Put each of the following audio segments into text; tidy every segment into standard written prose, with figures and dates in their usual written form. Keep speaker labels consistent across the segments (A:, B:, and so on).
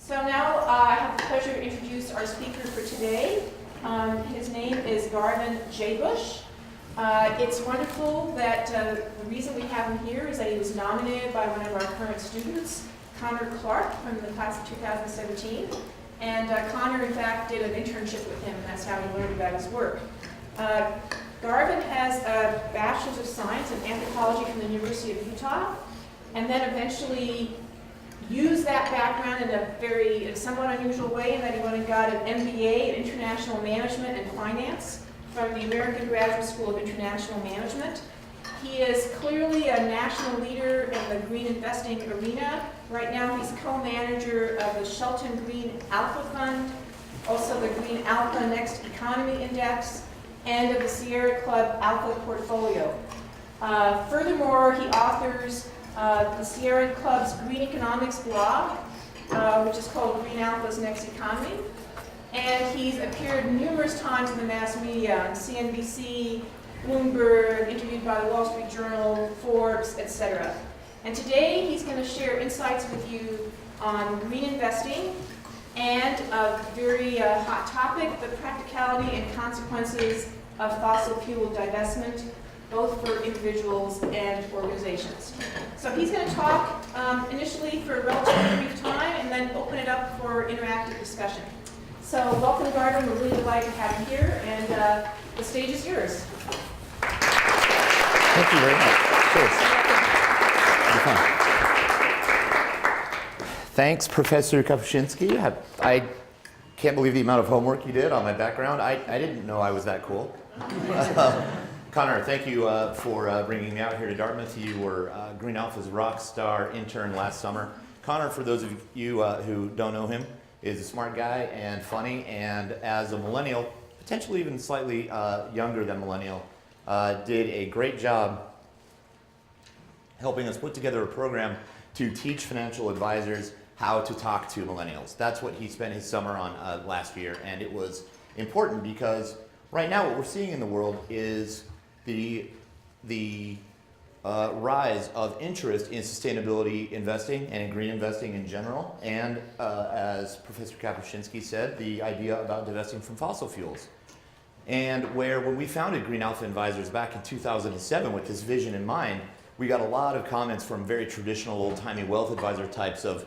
A: So now I have the pleasure to introduce our speaker for today. His name is Garvin J. Bush. It's wonderful that the reason we have him here is that he was nominated by one of our current students, Connor Clark, from the class of 2017. And Connor, in fact, did an internship with him, and that's how he learned about his work. Garvin has a Bachelor's of Science in Anthropology from the University of Utah, and then eventually used that background in a somewhat unusual way, in that he went and got an MBA in International Management and Finance from the American Graduate School of International Management. He is clearly a national leader in the green investing arena. Right now he's co-manager of the Shelton Green Alpha Fund, also the Green Alpha Next Economy Index, and of the Sierra Club Alpha Portfolio. Furthermore, he authors the Sierra Club's Green Economics blog, which is called Green Alpha's Next Economy. And he's appeared numerous times in the mass media, on CNBC, Bloomberg, interviewed by the Wall Street Journal, Forbes, etc. And today he's going to share insights with you on green investing and a very hot topic, the practicality and consequences of fossil fuel divestment, both for individuals and organizations. So he's going to talk initially for a relatively brief time and then open it up for interactive discussion. So welcome, Garvin. We're really delighted to have you here, and the stage is yours.
B: Thank you very much. Cheers. Thanks, Professor Kapuscinski. I can't believe the amount of homework you did on my background. I didn't know I was that cool. Connor, thank you for bringing me out here to Dartmouth. You were Green Alpha's rock star intern last summer. Connor, for those of you who don't know him, is a smart guy and funny, and as a millennial, potentially even slightly younger than millennial, did a great job helping us put together a program to teach financial advisors how to talk to millennials. That's what he spent his summer on last year, and it was important because right now what we're seeing in the world is the rise of interest in sustainability investing and in green investing in general, and as Professor Kapuscinski said, the idea about divesting from fossil fuels. And when we founded Green Alpha Advisors back in 2007 with this vision in mind, we got a lot of comments from very traditional old-timey wealth advisor types of,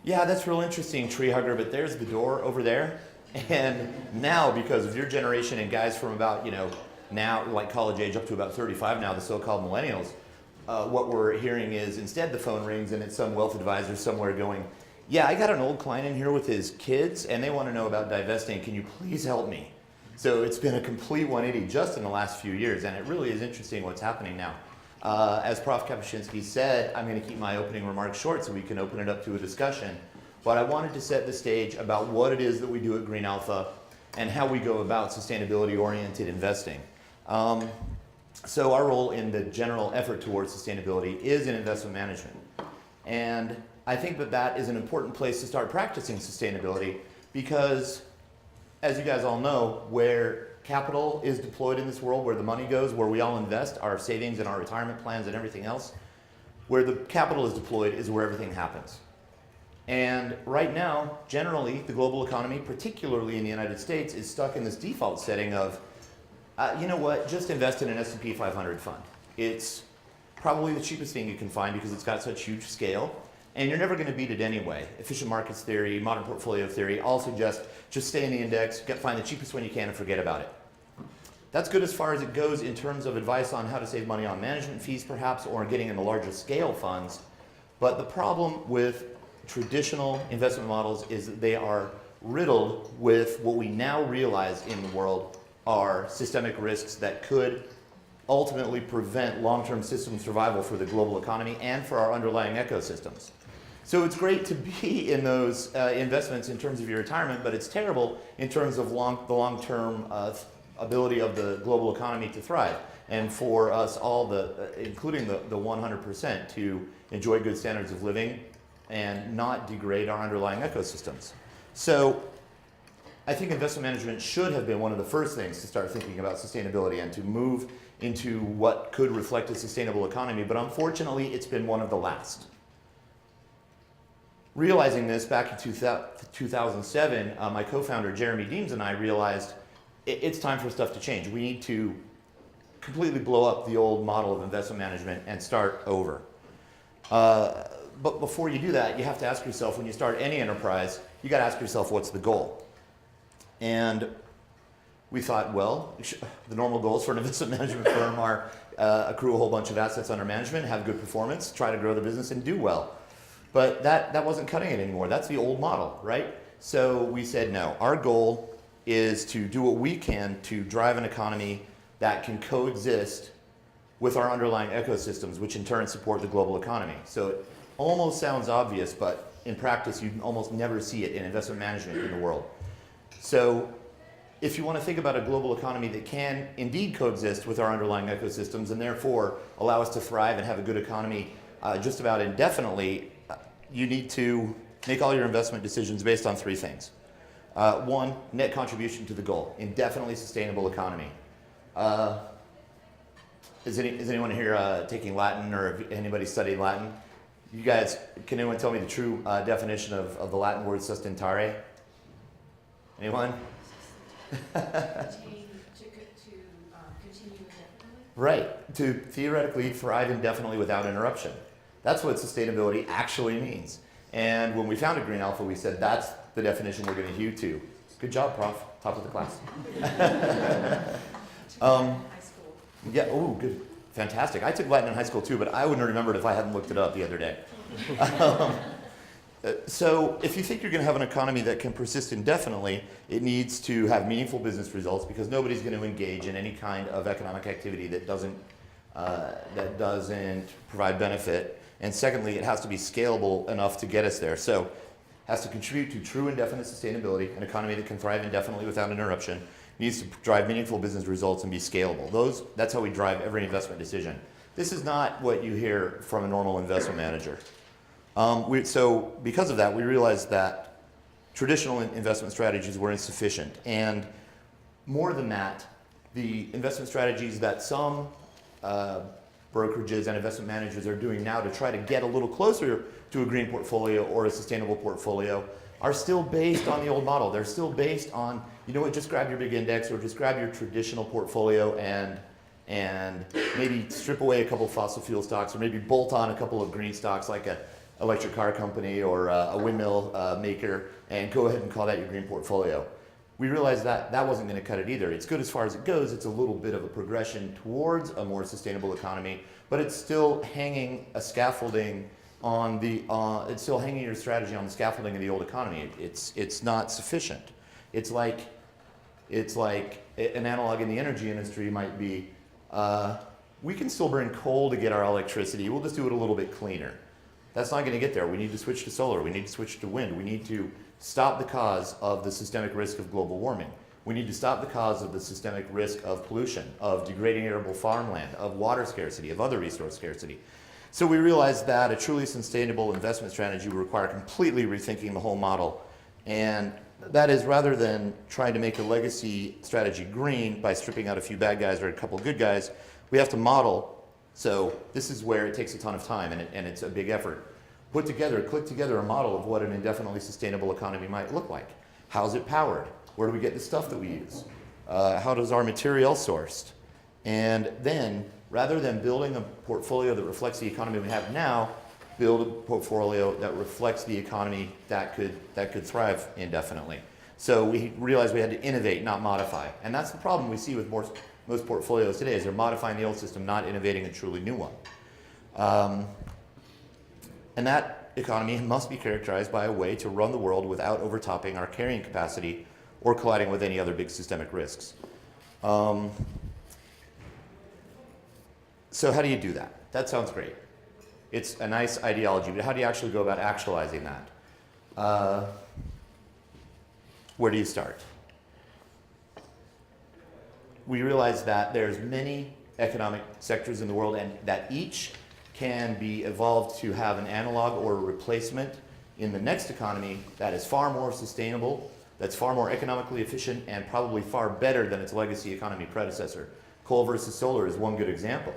B: yeah, that's real interesting, tree hugger, but there's the door over there. And now, because of your generation and guys from about, now like college age up to about 35 now, the so-called millennials, what we're hearing is instead the phone rings and it's some wealth advisor somewhere going, yeah, I got an old client in here with his kids and they want to know about divesting. Can you please help me? So it's been a complete 180 just in the last few years, and it really is interesting what's happening now. As Prof. Kapuscinski said, I'm going to keep my opening remarks short so we can open it up to a discussion. But I wanted to set the stage about what it is that we do at Green Alpha and how we go about sustainability-oriented investing. So our role in the general effort towards sustainability is in investment management. And I think that is an important place to start practicing sustainability because, as you guys all know, where capital is deployed in this world, where the money goes, where we all invest our savings and our retirement plans and everything else, where the capital is deployed is where everything happens. And right now, generally, the global economy, particularly in the United States, is stuck in this default setting of, you know what, just invest in an S&P 500 fund. It's probably the cheapest thing you can find because it's got such huge scale, and you're never going to beat it anyway. Efficient markets theory, modern portfolio theory all suggest just stay in the index, find the cheapest one you can and forget about it. That's good as far as it goes in terms of advice on how to save money on management fees perhaps, or getting into larger scale funds. But the problem with traditional investment models is that they are riddled with what we now realize in the world are systemic risks that could ultimately prevent long-term system survival for the global economy and for our underlying ecosystems. So it's great to be in those investments in terms of your retirement, but it's terrible in terms of the long-term ability of the global economy to thrive, and for us all, including the 100%, to enjoy good standards of living and not degrade our underlying ecosystems. So I think investment management should have been one of the first things to start thinking about sustainability and to move into what could reflect a sustainable economy, but unfortunately it's been one of the last. realizing this back in 2007, my co-founder Jeremy Deems and I realized it's time for stuff to change. We need to completely blow up the old model of investment management and start over. But before you do that, you have to ask yourself, when you start any enterprise, you got to ask yourself, what's the goal? And we thought, well, the normal goals for an investment management firm are accrue a whole bunch of assets under management, have good performance, try to grow the business, and do well. But that wasn't cutting it anymore. That's the old model, right? So we said, no, our goal is to do what we can to drive an economy that can coexist with our underlying ecosystems, which in turn support the global economy. So it almost sounds obvious, but in practice, you almost never see it in investment management in the world. So if you want to think about a global economy that can indeed coexist with our underlying ecosystems and therefore allow us to thrive and have a good economy just about indefinitely, you need to make all your investment decisions based on three things. One, net contribution to the goal, indefinitely sustainable economy. Is anyone here taking Latin, or have anybody studied Latin? You guys, can anyone tell me the true definition of the Latin word sustentare? Anyone?
A: Continue indefinitely?
B: Right, to theoretically thrive indefinitely without interruption. That's what sustainability actually means. And when we founded Green Alpha, we said that's the definition we're going to hew to. Good job, Prof. Top of the class.
A: High school.
B: Yeah, oh, good. Fantastic. I took Latin in high school too, but I wouldn't have remembered if I hadn't looked it up the other day. So if you think you're going to have an economy that can persist indefinitely, it needs to have meaningful business results, because nobody's going to engage in any kind of economic activity that doesn't provide benefit. And secondly, it has to be scalable enough to get us there. So it has to contribute to true indefinite sustainability, an economy that can thrive indefinitely without interruption, needs to drive meaningful business results and be scalable. That's how we drive every investment decision. This is not what you hear from a normal investment manager. So because of that, we realized that traditional investment strategies were insufficient. And more than that, the investment strategies that some brokerages and investment managers are doing now to try to get a little closer to a green portfolio or a sustainable portfolio are still based on the old model. They're still based on, you know what, just grab your big index or just grab your traditional portfolio and maybe strip away a couple of fossil fuel stocks, or maybe bolt on a couple of green stocks like a electric car company or a windmill maker, and go ahead and call that your green portfolio. We realized that that wasn't going to cut it either. It's good as far as it goes. It's a little bit of a progression towards a more sustainable economy, but it's still hanging a scaffolding on the. It's still hanging your strategy on the scaffolding of the old economy. It's not sufficient. It's like an analog in the energy industry might be. We can still burn coal to get our electricity. We'll just do it a little bit cleaner. That's not going to get there. We need to switch to solar. We need to switch to wind. We need to stop the cause of the systemic risk of global warming. We need to stop the cause of the systemic risk of pollution, of degrading arable farmland, of water scarcity, of other resource scarcity. So we realized that a truly sustainable investment strategy would require completely rethinking the whole model. And that is, rather than trying to make a legacy strategy green by stripping out a few bad guys or a couple good guys, we have to model. So this is where it takes a ton of time, and it's a big effort. Click together a model of what an indefinitely sustainable economy might look like. How's it powered? Where do we get the stuff that we use? How does our material sourced? And then, rather than building a portfolio that reflects the economy we have now, build a portfolio that reflects the economy that could thrive indefinitely. So we realized we had to innovate, not modify. And that's the problem we see with most portfolios today, is they're modifying the old system, not innovating a truly new one. And that economy must be characterized by a way to run the world without overtopping our carrying capacity or colliding with any other big systemic risks. So how do you do that? That sounds great. It's a nice ideology, but how do you actually go about actualizing that? Where do you start? We realize that there's many economic sectors in the world, and that each can be evolved to have an analog or a replacement in the next economy that is far more sustainable, that's far more economically efficient, and probably far better than its legacy economy predecessor. Coal versus solar is one good example.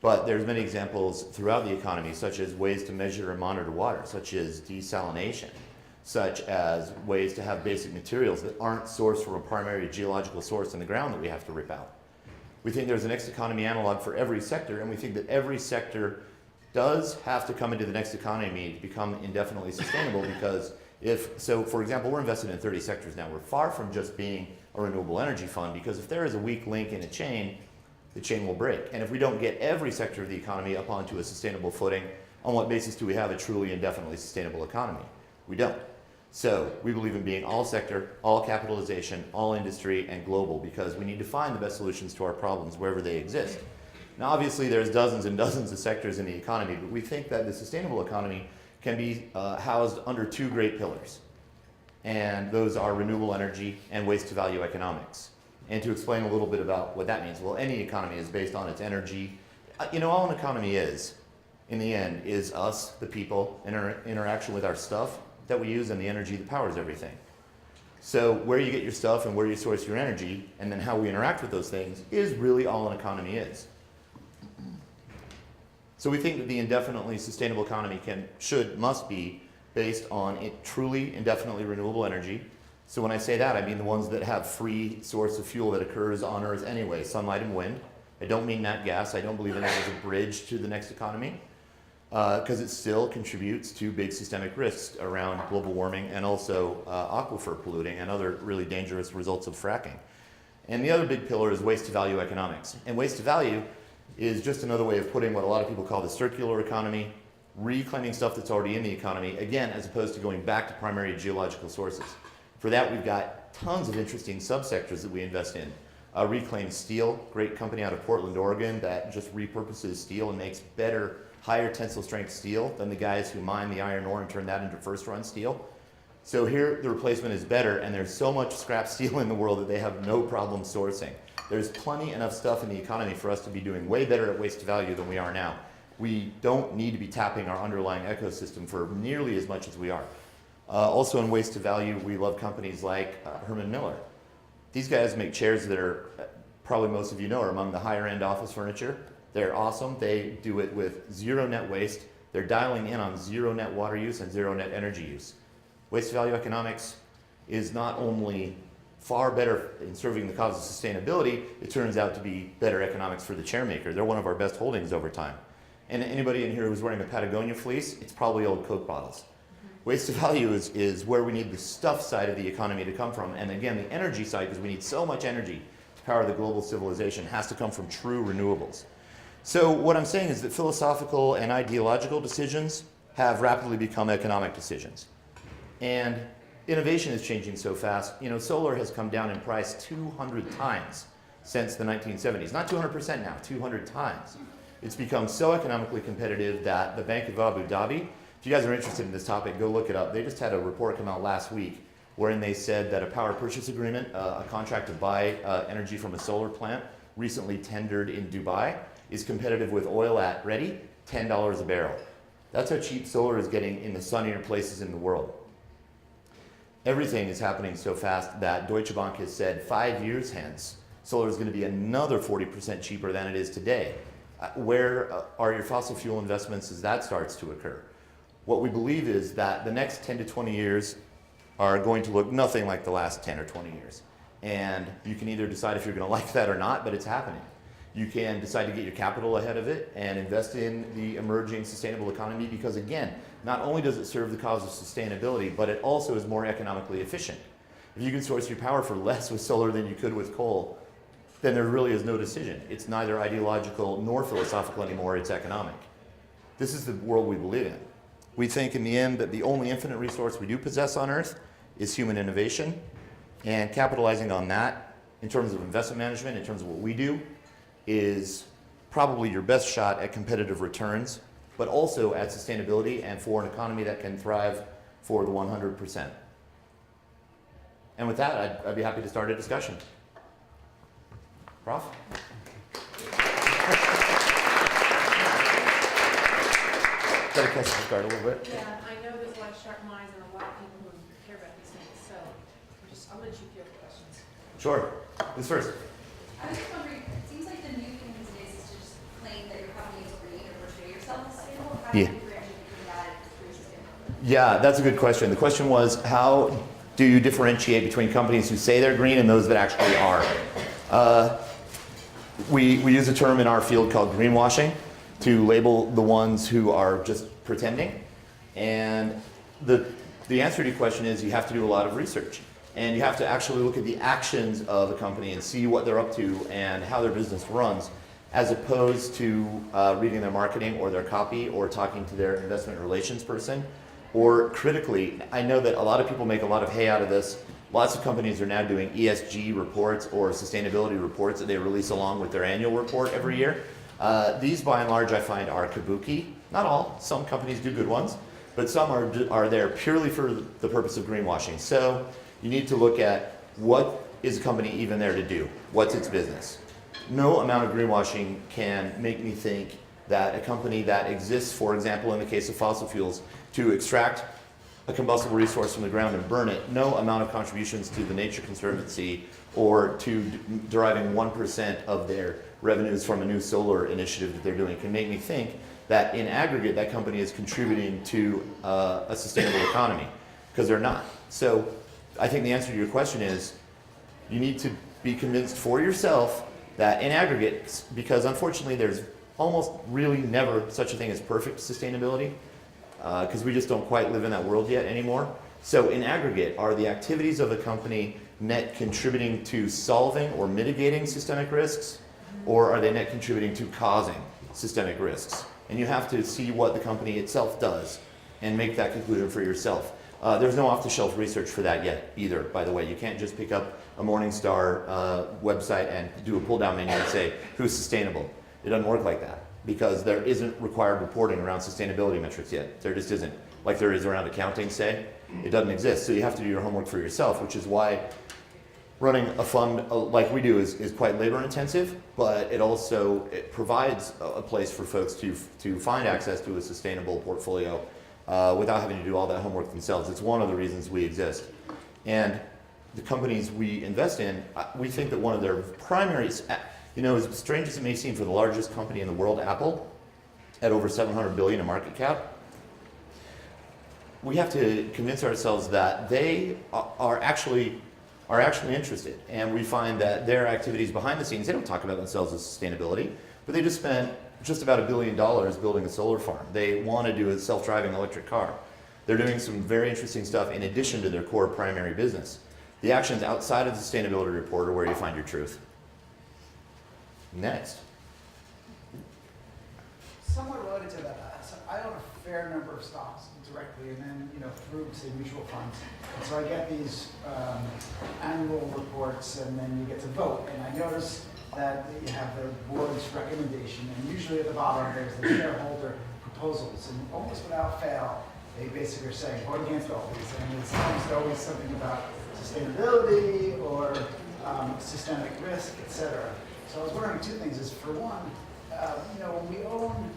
B: But there's many examples throughout the economy, such as ways to measure and monitor water, such as desalination, such as ways to have basic materials that aren't sourced from a primary geological source in the ground that we have to rip out. We think there's a next economy analog for every sector, and we think that every sector does have to come into the next economy to become indefinitely sustainable because so for example, we're invested in 30 sectors now. We're far from just being a renewable energy fund because if there is a weak link in a chain, the chain will break. And if we don't get every sector of the economy up onto a sustainable footing, on what basis do we have a truly indefinitely sustainable economy? We don't. So we believe in being all sector, all capitalization, all industry, and global because we need to find the best solutions to our problems wherever they exist. Now obviously there's dozens and dozens of sectors in the economy, but we think that the sustainable economy can be housed under two great pillars. And those are renewable energy and waste to value economics. And to explain a little bit about what that means, well, any economy is based on its energy. All an economy is, in the end, is us, the people, and our interaction with our stuff that we use and the energy that powers everything. So where you get your stuff and where you source your energy, and then how we interact with those things, is really all an economy is. So we think that the indefinitely sustainable economy must be based on truly indefinitely renewable energy. So when I say that, I mean the ones that have free source of fuel that occurs on Earth anyway, sunlight and wind. I don't mean nat gas. I don't believe in that as a bridge to the next economy because it still contributes to big systemic risks around global warming and also aquifer polluting and other really dangerous results of fracking. And the other big pillar is waste to value economics. And waste to value is just another way of putting what a lot of people call the circular economy, reclaiming stuff that's already in the economy, again, as opposed to going back to primary geological sources. For that, we've got tons of interesting subsectors that we invest in. Reclaim Steel, great company out of Portland, Oregon, that just repurposes steel and makes better, higher tensile strength steel than the guys who mine the iron ore and turn that into first run steel. So here, the replacement is better, and there's so much scrap steel in the world that they have no problem sourcing. There's plenty enough stuff in the economy for us to be doing way better at waste to value than we are now. We don't need to be tapping our underlying ecosystem for nearly as much as we are. Also in waste to value, we love companies like Herman Miller. These guys make chairs that are, probably most of you know, are among the higher end office furniture. They're awesome. They do it with zero net waste. They're dialing in on zero net water use and zero net energy use. Waste to value economics is not only far better in serving the cause of sustainability, it turns out to be better economics for the chairmaker. They're one of our best holdings over time. And anybody in here who's wearing a Patagonia fleece, it's probably old Coke bottles. Waste to value is where we need the stuff side of the economy to come from. And again, the energy side, because we need so much energy to power the global civilization, has to come from true renewables. So what I'm saying is that philosophical and ideological decisions have rapidly become economic decisions. And innovation is changing so fast. Solar has come down in price 200 times since the 1970s. Not 200% now, 200 times. It's become so economically competitive that the Bank of Abu Dhabi, if you guys are interested in this topic, go look it up. They just had a report come out last week wherein they said that a power purchase agreement, a contract to buy energy from a solar plant recently tendered in Dubai, is competitive with oil at, ready, $10 a barrel. That's how cheap solar is getting in the sunnier places in the world. Everything is happening so fast that Deutsche Bank has said 5 years hence, solar is going to be another 40% cheaper than it is today. Where are your fossil fuel investments as that starts to occur? What we believe is that the next 10 to 20 years are going to look nothing like the last 10 or 20 years. And you can either decide if you're going to like that or not, but it's happening. You can decide to get your capital ahead of it and invest in the emerging sustainable economy because, again, not only does it serve the cause of sustainability, but it also is more economically efficient. If you can source your power for less with solar than you could with coal, then there really is no decision. It's neither ideological nor philosophical anymore, it's economic. This is the world we believe in. We think in the end that the only infinite resource we do possess on Earth is human innovation, and capitalizing on that in terms of investment management, in terms of what we do, is probably your best shot at competitive returns, but also at sustainability and for an economy that can thrive for the 100%. And with that, I'd be happy to start a discussion. Prof? Got to catch the start a little bit.
A: Yeah, I know there's a lot of sharp minds and a lot of people who care about these things, so I'll let you field questions.
B: Sure. Who's first?
C: I was just wondering, it seems like the new thing these days is to just claim that your company is green or portray yourself as sustainable? How
B: Yeah.
C: do you differentiate between that and green sustainability?
B: Yeah, that's a good question. The question was, how do you differentiate between companies who say they're green and those that actually are? We use a term in our field called greenwashing to label the ones who are just pretending. And the answer to your question is you have to do a lot of research. And you have to actually look at the actions of a company and see what they're up to and how their business runs, as opposed to reading their marketing or their copy or talking to their investment relations person. Or critically, I know that a lot of people make a lot of hay out of this. Lots of companies are now doing ESG reports or sustainability reports that they release along with their annual report every year. These, by and large, I find are kabuki. Not all. Some companies do good ones, but some are there purely for the purpose of greenwashing. So you need to look at what is a company even there to do? What's its business? No amount of greenwashing can make me think that a company that exists, for example, in the case of fossil fuels, to extract a combustible resource from the ground and burn it, no amount of contributions to the Nature Conservancy or to deriving 1% of their revenues from a new solar initiative that they're doing can make me think that in aggregate that company is contributing to a sustainable economy, because they're not. So I think the answer to your question is you need to be convinced for yourself that in aggregate, because unfortunately there's almost really never such a thing as perfect sustainability, because we just don't quite live in that world yet anymore. So in aggregate, are the activities of a company net contributing to solving or mitigating systemic risks, or are they net contributing to causing systemic risks? And you have to see what the company itself does and make that conclusion for yourself. There's no off-the-shelf research for that yet either, by the way. You can't just pick up a Morningstar website and do a pull-down menu and say, who's sustainable? It doesn't work like that, because there isn't required reporting around sustainability metrics yet. There just isn't. Like there is around accounting, say. It doesn't exist. So you have to do your homework for yourself, which is why running a fund like we do is quite labor intensive, but it provides a place for folks to find access to a sustainable portfolio without having to do all that homework themselves. It's one of the reasons we exist. And the companies we invest in, we think that one of their primaries, as strange as it may seem, for the largest company in the world, Apple, at over $700 billion in market cap, we have to convince ourselves that they are actually interested. And we find that their activities behind the scenes, they don't talk about themselves as sustainability, but they just spent just about $1 billion building a solar farm. They want to do a self-driving electric car. They're doing some very interesting stuff in addition to their core primary business. The actions outside of the sustainability report are where you find your truth. Next.
D: Somewhat related to that, so I own a fair number of stocks directly, and then through say mutual funds. And so I get these annual reports, and then you get to vote. And I notice that you have the board's recommendation, and usually at the bottom there's the shareholder proposals, and almost without fail, they basically are saying vote against all these, and it's always something about sustainability or systemic risk, etc. So I was wondering two things. Is for one, when we own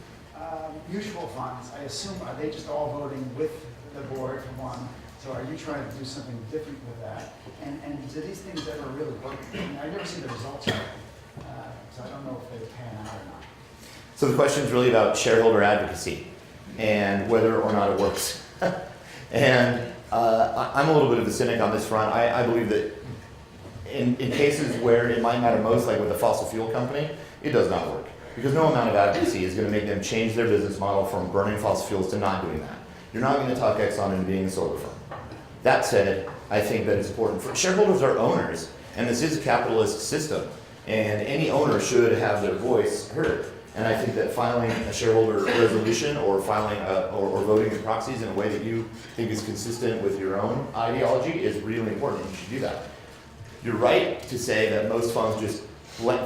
D: mutual funds, I assume, are they just all voting with the board for one? So are you trying to do something different with that? And do these things ever really work? I never see the results of it, so I don't know if they pan out or not.
B: So the question is really about shareholder advocacy and whether or not it works. And I'm a little bit of a cynic on this front. I believe that in cases where it might matter most, like with a fossil fuel company, it does not work. Because no amount of advocacy is going to make them change their business model from burning fossil fuels to not doing that. You're not going to talk Exxon into being a solar firm. That said, I think that it's important for shareholders are owners, and this is a capitalist system, and any owner should have their voice heard. And I think that filing a shareholder resolution or filing or voting in proxies in a way that you think is consistent with your own ideology is really important. You should do that. You're right to say that most funds just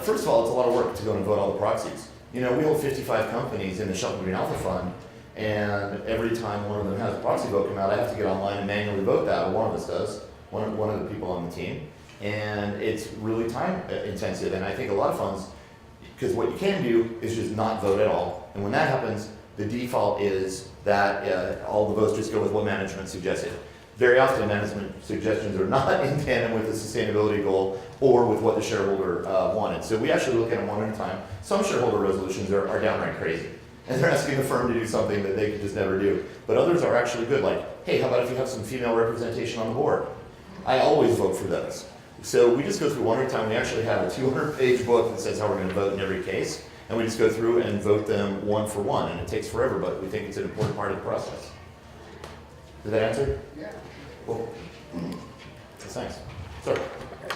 B: first of all, it's a lot of work to go and vote all the proxies. We hold 55 companies in the Shelton Green Alpha Fund, and every time one of them has a proxy vote come out, I have to get online and manually vote that, or one of us does, one of the people on the team. And it's really time intensive, and I think a lot of funds, because what you can do is just not vote at all. And when that happens, the default is that all the votes just go with what management suggested. very often management suggestions are not in tandem with the sustainability goal or with what the shareholder wanted. So we actually look at them one at a time. Some shareholder resolutions are downright crazy, and they're asking the firm to do something that they could just never do. But others are actually good, like, hey, how about if you have some female representation on the board? I always vote for those. So we just go through one at a time. We actually have a 200-page book that says how we're going to vote in every case, and we just go through and vote them one for one, and it takes forever, but we think it's an important part of the process. Did that answer?
D: Yeah.
B: Cool. That's nice. Sorry.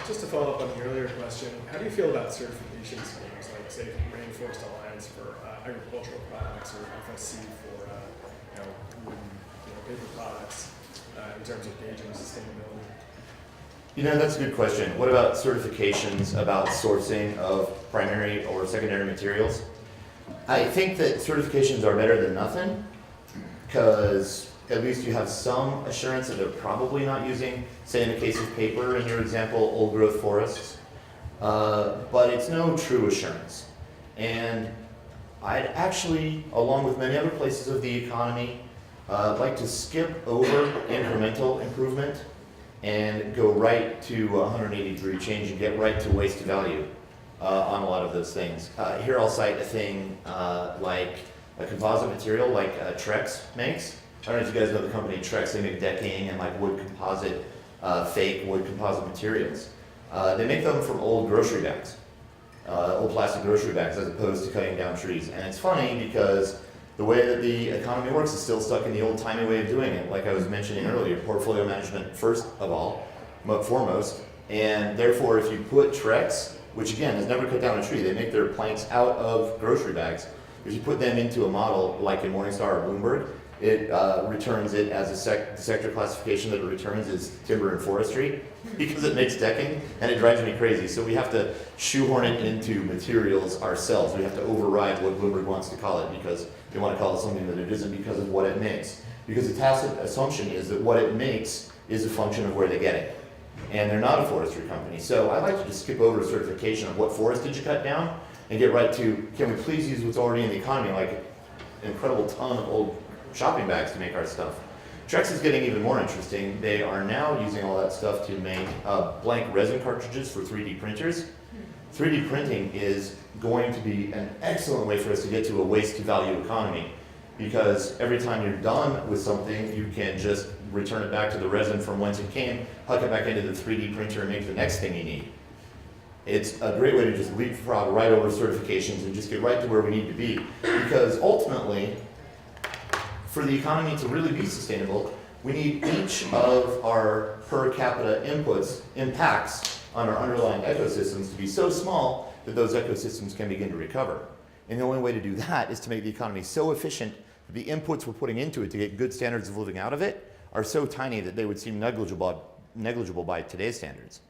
E: Just to follow up on the earlier question, how do you feel about certification schemes like, say, Rainforest Alliance for agricultural products or FSC for paper products in terms of gauging sustainability?
B: You know, that's a good question. What about certifications about sourcing of primary or secondary materials? I think that certifications are better than nothing because at least you have some assurance that they're probably not using, say in the case of paper, in your example, old growth forests. But it's no true assurance. And I'd actually, along with many other places of the economy, like to skip over incremental improvement and go right to 180-degree change and get right to waste to value on a lot of those things. Here I'll cite a thing like a composite material like Trex makes. I don't know if you guys know the company Trex. They make decking and like wood composite, fake wood composite materials. They make them from old grocery bags, old plastic grocery bags, as opposed to cutting down trees. And it's funny because the way that the economy works is still stuck in the old-timey way of doing it. Like I was mentioning earlier, portfolio management first of all, foremost. And therefore, if you put Trex, which again has never cut down a tree, they make their planks out of grocery bags. If you put them into a model like in Morningstar or Bloomberg, it returns it as the sector classification that it returns is timber and forestry because it makes decking, and it drives me crazy. So we have to shoehorn it into materials ourselves. We have to override what Bloomberg wants to call it because they want to call it something that it isn't because of what it makes. Because the tacit assumption is that what it makes is a function of where they get it. And they're not a forestry company. So I like to just skip over certification of what forest did you cut down and get right to, can we please use what's already in the economy, like an incredible ton of old shopping bags to make our stuff. Trex is getting even more interesting. They are now using all that stuff to make blank resin cartridges for 3D printers. 3D printing is going to be an excellent way for us to get to a waste to value economy because every time you're done with something, you can just return it back to the resin from whence it came, hook it back into the 3D printer and make the next thing you need. It's a great way to just leapfrog right over certifications and just get right to where we need to be because ultimately, for the economy to really be sustainable, we need each of our per capita impacts on our underlying ecosystems to be so small that those ecosystems can begin to recover. And the only way to do that is to make the economy so efficient that the inputs we're putting into it to get good standards of living out of it are so tiny that they would seem negligible by today's standards.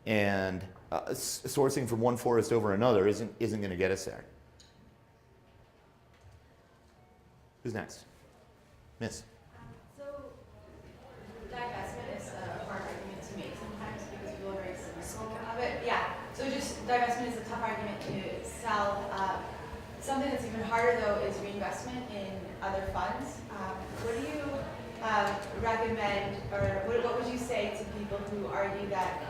B: And sourcing from one forest over another isn't going to get us there. Who's next? Miss.
C: So, divestment is a hard argument to make sometimes because people are very cynical of it. Yeah, so just divestment is a tough argument to sell. Something that's even harder though is reinvestment in other funds. What do you recommend, or what would you say to people who argue that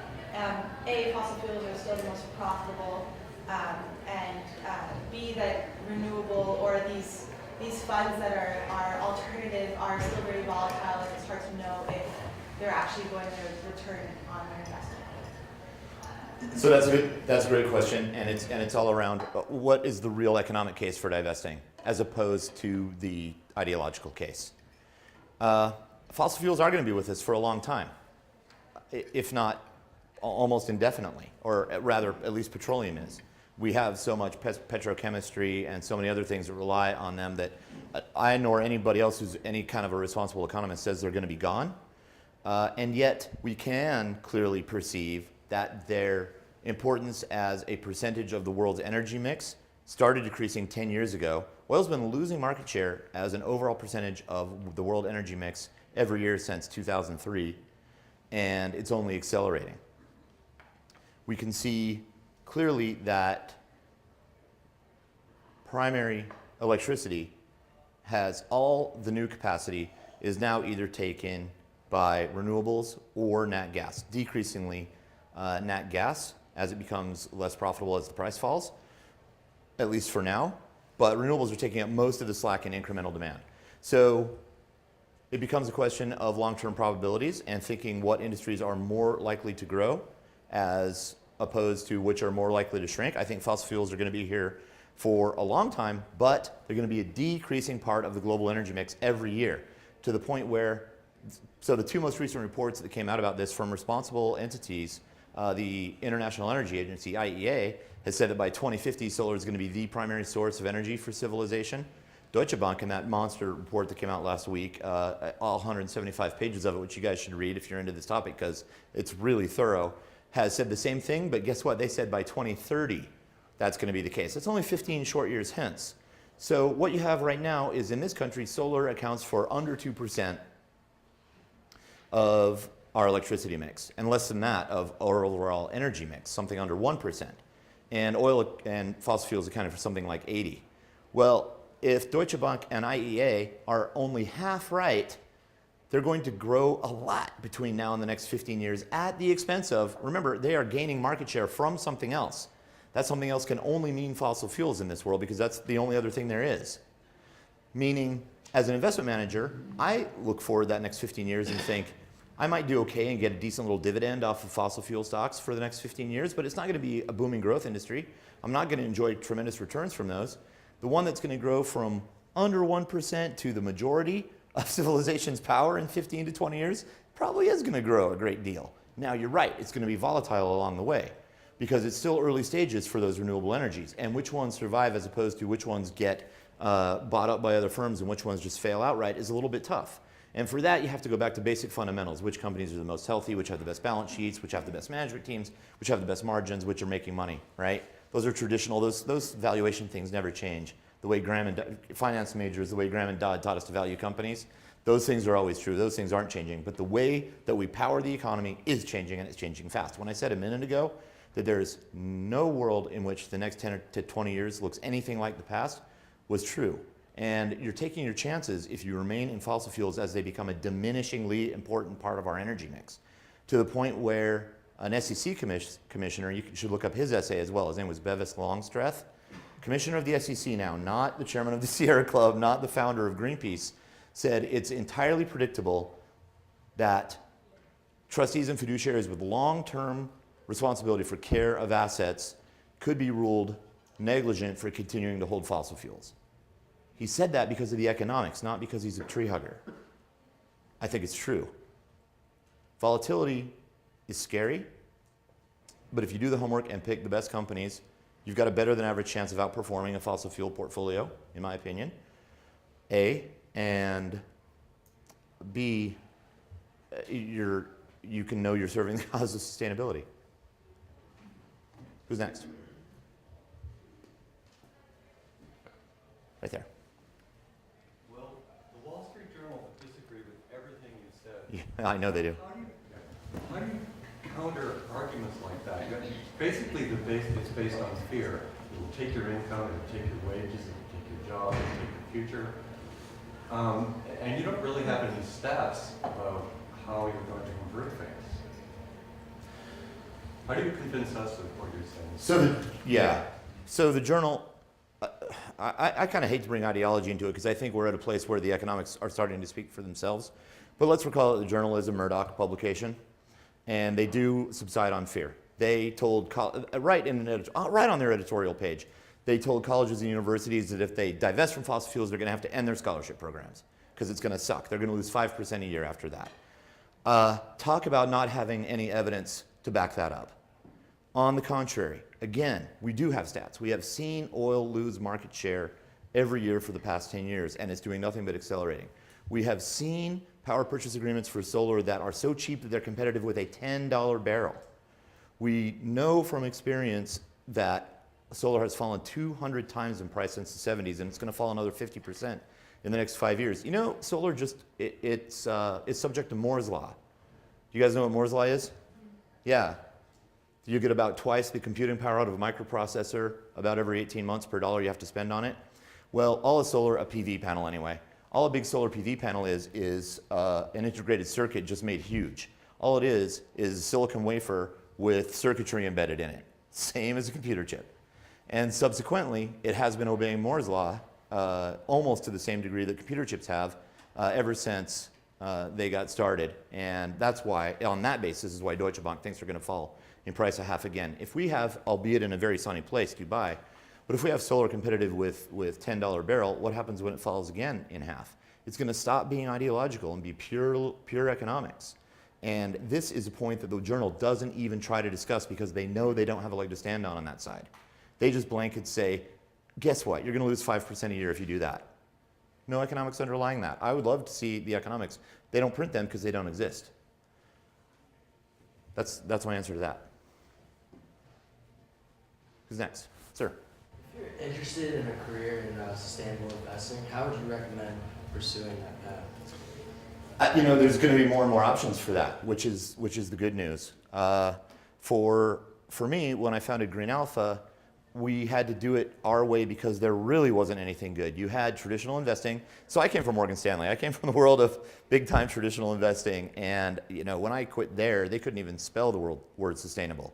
C: A, fossil fuels are still the most profitable, and B, that renewable or these funds that are alternative are still very volatile and it's hard to know if they're actually going to return on their investment?
B: So that's a great question, and it's all around what is the real economic case for divesting as opposed to the ideological case. Fossil fuels are going to be with us for a long time, if not almost indefinitely, or rather at least petroleum is. We have so much petrochemistry and so many other things that rely on them that I nor anybody else who's any kind of a responsible economist says they're going to be gone. And yet we can clearly perceive that their importance as a percentage of the world's energy mix started decreasing 10 years ago. Oil's been losing market share as an overall percentage of the world energy mix every year since 2003, and it's only accelerating. We can see clearly that primary electricity has all the new capacity is now either taken by renewables or nat gas, decreasingly nat gas as it becomes less profitable as the price falls, at least for now. But renewables are taking up most of the slack in incremental demand. So it becomes a question of long-term probabilities and thinking what industries are more likely to grow as opposed to which are more likely to shrink. I think fossil fuels are going to be here for a long time, but they're going to be a decreasing part of the global energy mix every year, to the point where, so the two most recent reports that came out about this from responsible entities, the International Energy Agency, IEA, has said that by 2050, solar is going to be the primary source of energy for civilization. Deutsche Bank, in that monster report that came out last week, all 175 pages of it, which you guys should read if you're into this topic because it's really thorough, has said the same thing, but guess what? They said by 2030, that's going to be the case. It's only 15 short years hence. So what you have right now is in this country, solar accounts for under 2% of our electricity mix, and less than that of our overall energy mix, something under 1%. And oil and fossil fuels accounted for something like 80. Well, if Deutsche Bank and IEA are only half right, they're going to grow a lot between now and the next 15 years at the expense of, remember, they are gaining market share from something else. That something else can only mean fossil fuels in this world because that's the only other thing there is. Meaning, as an investment manager, I look forward that next 15 years and think, I might do okay and get a decent little dividend off of fossil fuel stocks for the next 15 years, but it's not going to be a booming growth industry. I'm not going to enjoy tremendous returns from those. The one that's going to grow from under 1% to the majority of civilization's power in 15 to 20 years probably is going to grow a great deal. Now, you're right, it's going to be volatile along the way because it's still early stages for those renewable energies, and which ones survive as opposed to which ones get bought up by other firms and which ones just fail outright is a little bit tough. And for that, you have to go back to basic fundamentals. Which companies are the most healthy, which have the best balance sheets, which have the best management teams, which have the best margins, which are making money, right? Those are traditional, those valuation things never change. The way Graham and finance majors, the way Graham and Dodd taught us to value companies, those things are always true. Those things aren't changing. But the way that we power the economy is changing, and it's changing fast. When I said a minute ago that there's no world in which the next 10 to 20 years looks anything like the past, was true. And you're taking your chances if you remain in fossil fuels as they become a diminishingly important part of our energy mix, to the point where an SEC commissioner, you should look up his essay as well, his name was Bevis Longstreth, commissioner of the SEC now, not the chairman of the Sierra Club, not the founder of Greenpeace, said it's entirely predictable that trustees and fiduciaries with long-term responsibility for care of assets could be ruled negligent for continuing to hold fossil fuels. He said that because of the economics, not because he's a tree hugger. I think it's true. Volatility is scary, but if you do the homework and pick the best companies, you've got a better than average chance of outperforming a fossil fuel portfolio, in my opinion. A, and B, you can know you're serving the cause of sustainability. Who's next? Right there.
F: Well, the Wall Street Journal disagree with everything you said.
B: Yeah, I know they do.
F: How do you counter arguments like that? Basically, it's based on fear. It will take your income, it will take your wages, it will take your job, it will take your future. And you don't really have any stats about how you're going to improve things. How do you convince us of what you're saying?
B: So the journal, I kind of hate to bring ideology into it because I think we're at a place where the economics are starting to speak for themselves. But let's recall that the journal is a Murdoch publication, and they do subside on fear. They told, right on their editorial page, they told colleges and universities that if they divest from fossil fuels, they're going to have to end their scholarship programs because it's going to suck. They're going to lose 5% a year after that. Talk about not having any evidence to back that up. On the contrary, again, we do have stats. We have seen oil lose market share every year for the past 10 years, and it's doing nothing but accelerating. We have seen power purchase agreements for solar that are so cheap that they're competitive with a $10 barrel. We know from experience that solar has fallen 200 times in price since the 70s, and it's going to fall another 50% in the next 5 years. You know, solar it's subject to Moore's law. Do you guys know what Moore's law is? Yeah. You get about twice the computing power out of a microprocessor about every 18 months per dollar you have to spend on it. Well, all of solar, a PV panel anyway, All a big solar PV panel is an integrated circuit just made huge. All it is a silicon wafer with circuitry embedded in it, same as a computer chip. And subsequently, it has been obeying Moore's law almost to the same degree that computer chips have ever since they got started. And that's why, on that basis, is why Deutsche Bank thinks they're going to fall in price a half again. If we have, albeit in a very sunny place, Dubai, but if we have solar competitive with $10 barrel, what happens when it falls again in half? It's going to stop being ideological and be pure economics. And this is a point that the journal doesn't even try to discuss because they know they don't have a leg to stand on that side. They just blanket say, guess what? You're going to lose 5% a year if you do that. No economics underlying that. I would love to see the economics. They don't print them because they don't exist. That's my answer to that. Who's next? Sir.
G: If you're interested in a career in sustainable investing, how would you recommend pursuing that path?
B: There's going to be more and more options for that, which is the good news. For me, when I founded Green Alpha, we had to do it our way because there really wasn't anything good. You had traditional investing. So I came from Morgan Stanley. I came from the world of big-time traditional investing. And when I quit there, they couldn't even spell the word sustainable.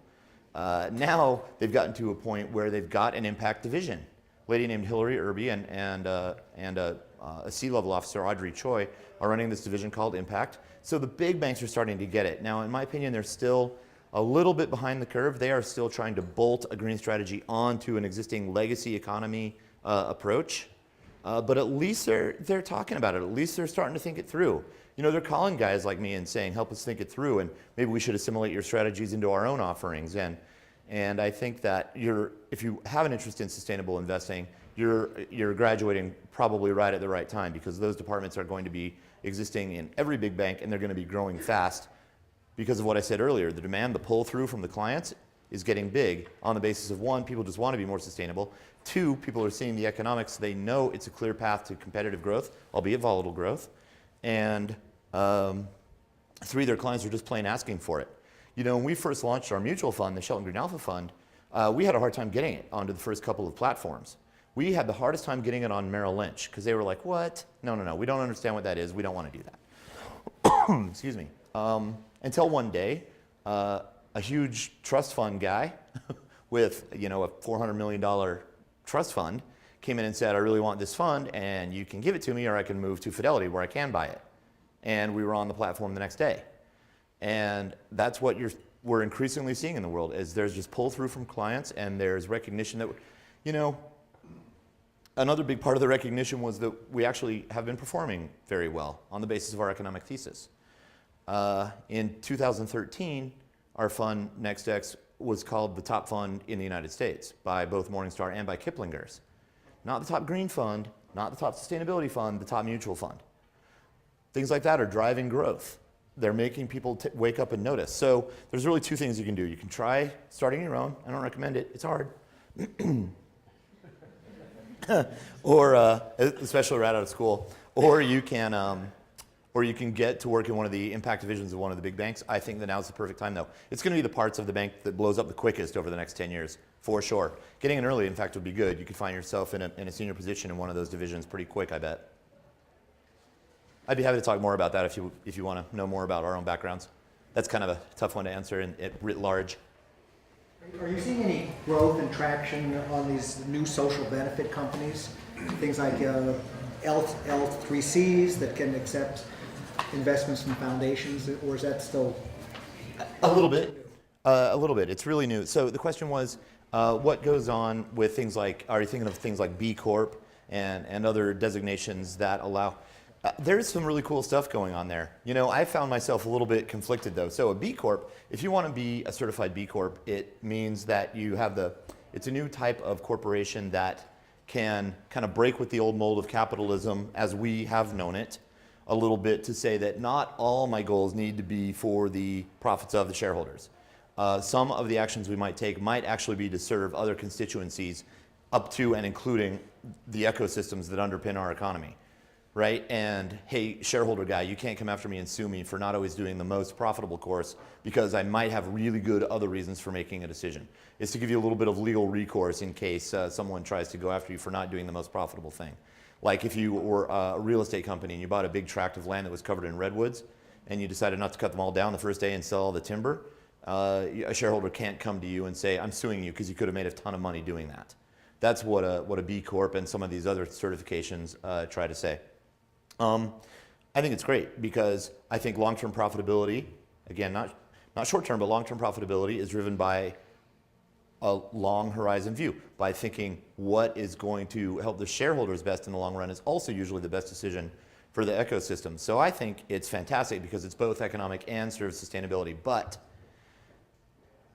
B: Now they've gotten to a point where they've got an impact division. A lady named Hillary Irby and a C-level officer, Audrey Choi, are running this division called Impact. So the big banks are starting to get it. Now, in my opinion, they're still a little bit behind the curve. They are still trying to bolt a green strategy onto an existing legacy economy approach. But at least they're talking about it. At least they're starting to think it through. They're calling guys like me and saying, help us think it through, and maybe we should assimilate your strategies into our own offerings. And I think that if you have an interest in sustainable investing, you're graduating probably right at the right time, because those departments are going to be existing in every big bank, and they're going to be growing fast because of what I said earlier. The demand, the pull through from the clients is getting big on the basis of, one, people just want to be more sustainable. Two, people are seeing the economics. They know it's a clear path to competitive growth, albeit volatile growth. And three, their clients are just plain asking for it. When we first launched our mutual fund, the Shelton Green Alpha Fund, we had a hard time getting it onto the first couple of platforms. We had the hardest time getting it on Merrill Lynch because they were like, what? No, we don't understand what that is. We don't want to do that. Excuse me. Until one day, a huge trust fund guy with a $400 million trust fund came in and said, I really want this fund, and you can give it to me, or I can move to Fidelity where I can buy it. And we were on the platform the next day. And that's what we're increasingly seeing in the world, is there's just pull through from clients, and there's recognition that, another big part of the recognition was that we actually have been performing very well on the basis of our economic thesis. In 2013, our fund, NextX, was called the top fund in the United States by both Morningstar and by Kiplinger's. Not the top green fund, not the top sustainability fund, the top mutual fund. Things like that are driving growth. They're making people wake up and notice. So there's really two things you can do. You can try starting your own. I don't recommend it. It's hard. Or especially right out of school. Or you can get to work in one of the impact divisions of one of the big banks. I think that now's the perfect time, though. It's going to be the parts of the bank that blows up the quickest over the next 10 years, for sure. Getting in early, in fact, would be good. You could find yourself in a senior position in one of those divisions pretty quick, I bet. I'd be happy to talk more about that if you want to know more about our own backgrounds. That's kind of a tough one to answer writ large.
H: Are you seeing any growth and traction on these new social benefit companies? Things like L3Cs that can accept investments from foundations, or is that still?
B: A little bit. A little bit. It's really new. So the question was, what goes on with things like, are you thinking of things like B Corp and other designations that allow? There's some really cool stuff going on there. I found myself a little bit conflicted, though. So a B Corp, if you want to be a certified B Corp, it means that you have it's a new type of corporation that can kind of break with the old mold of capitalism as we have known it a little bit, to say that not all my goals need to be for the profits of the shareholders. Some of the actions we might take might actually be to serve other constituencies up to and including the ecosystems that underpin our economy. Right? And hey, shareholder guy, you can't come after me and sue me for not always doing the most profitable course, because I might have really good other reasons for making a decision. It's to give you a little bit of legal recourse in case someone tries to go after you for not doing the most profitable thing. Like if you were a real estate company and you bought a big tract of land that was covered in redwoods and you decided not to cut them all down the first day and sell all the timber, a shareholder can't come to you and say, I'm suing you because you could have made a ton of money doing that. That's what a B Corp and some of these other certifications try to say. I think it's great because I think long-term profitability, again, not short-term, but long-term profitability is driven by a long horizon view. By thinking what is going to help the shareholders best in the long run is also usually the best decision for the ecosystem. So I think it's fantastic because it's both economic and serves sustainability. But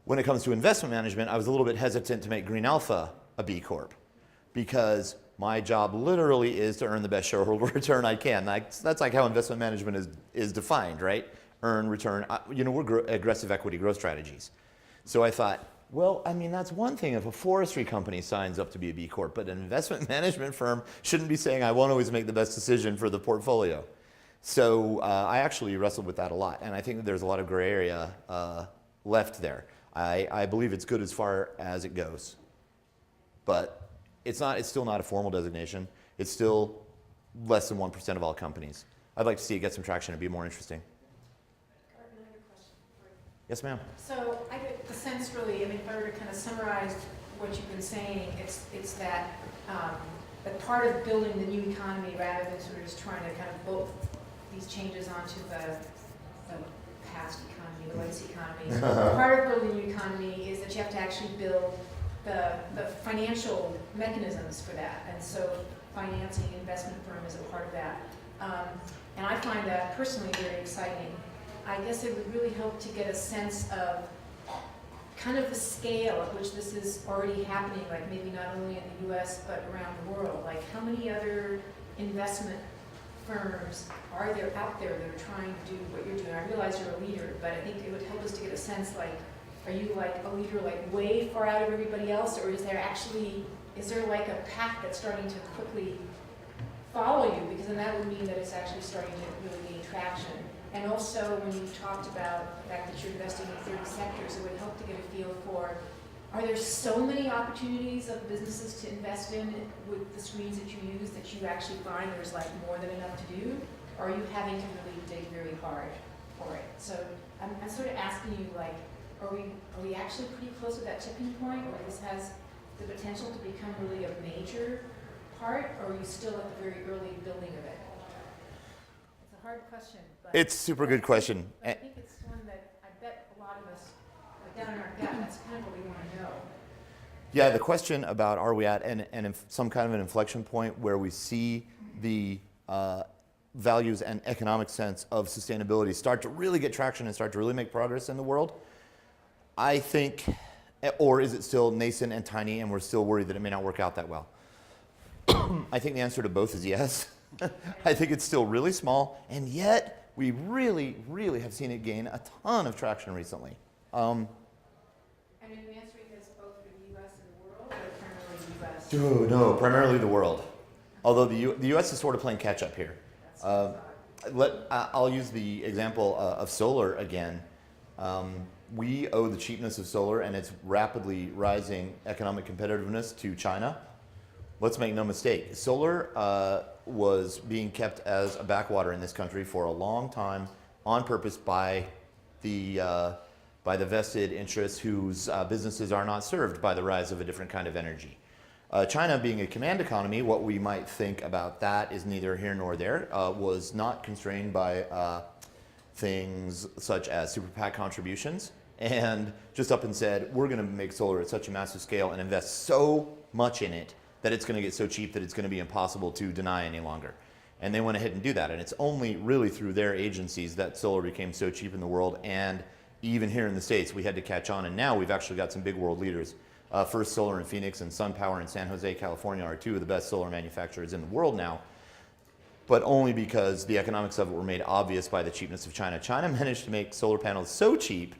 B: when it comes to investment management, I was a little bit hesitant to make Green Alpha a B Corp because my job literally is to earn the best shareholder return I can. That's like how investment management is defined, right? Earn, return. We're aggressive equity growth strategies. So I thought, well, I mean, that's one thing if a forestry company signs up to be a B Corp, but an investment management firm shouldn't be saying, I won't always make the best decision for the portfolio. So I actually wrestled with that a lot, and I think that there's a lot of gray area left there. I believe it's good as far as it goes, but it's still not a formal designation. It's still less than 1% of all companies. I'd like to see it get some traction and be more interesting. Yes, ma'am.
A: So I get the sense really, I mean, if I were to kind of summarize what you've been saying, it's that part of building the new economy rather than sort of just trying to kind of bolt these changes onto the past economy, the legacy economy. Part of building the new economy is that you have to actually build the financial mechanisms for that. And so financing investment firm is a part of that. And I find that personally very exciting. I guess it would really help to get a sense of kind of the scale at which this is already happening, like maybe not only in the US, but around the world. Like how many other investment firms are there out there that are trying to do what you're doing? I realize you're a leader, but I think it would help us to get a sense like, are you like a leader like way far out of everybody else, or is there like a pack that's starting to quickly follow you? Because then that would mean that it's actually starting to really gain traction. And also, when you talked about the fact that you're investing in 30 sectors, it would help to get a feel for, are there so many opportunities of businesses to invest in with the screens that you use that you actually find there's like more than enough to do? Or are you having to really dig very hard for it? So I'm sort of asking you, like, are we actually pretty close to that tipping point where this has the potential to become really a major part, or are you still at the very early building of it? It's a hard question.
B: It's a super good question.
A: But I think it's one that I bet a lot of us, like down in our gut, that's kind of what we want to know.
B: Yeah, the question about are we at some kind of an inflection point where we see the values and economic sense of sustainability start to really get traction and start to really make progress in the world? I think, or is it still nascent and tiny and we're still worried that it may not work out that well? I think the answer to both is yes. I think it's still really small, and yet we really, really have seen it gain a ton of traction recently.
A: And are you answering this both for the U.S. and the world, or primarily the U.S.?
B: No, primarily the world. Although the U.S. is sort of playing catch up here. I'll use the example of solar again. We owe the cheapness of solar and its rapidly rising economic competitiveness to China. Let's make no mistake, solar was being kept as a backwater in this country for a long time on purpose by the vested interests whose businesses are not served by the rise of a different kind of energy. China being a command economy, what we might think about that is neither here nor there, was not constrained by things such as super PAC contributions, and just up and said, we're going to make solar at such a massive scale and invest so much in it that it's going to get so cheap that it's going to be impossible to deny any longer. And they went ahead and do that. And it's only really through their agencies that solar became so cheap in the world. And even here in the States, we had to catch on. And now we've actually got some big world leaders. First Solar in Phoenix and SunPower in San Jose, California are two of the best solar manufacturers in the world now. But only because the economics of it were made obvious by the cheapness of China. China managed to make solar panels so cheap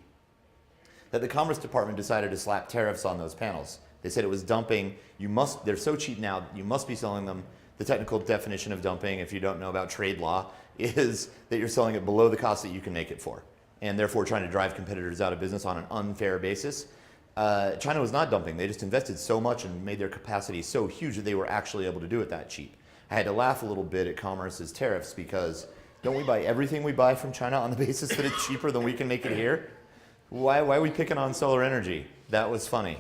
B: that the Commerce Department decided to slap tariffs on those panels. They said it was dumping. They're so cheap now, you must be selling them. The technical definition of dumping, if you don't know about trade law, is that you're selling it below the cost that you can make it for, and therefore trying to drive competitors out of business on an unfair basis. China was not dumping. They just invested so much and made their capacity so huge that they were actually able to do it that cheap. I had to laugh a little bit at Commerce's tariffs because don't we buy everything we buy from China on the basis that it's cheaper than we can make it here? Why are we picking on solar energy? That was funny.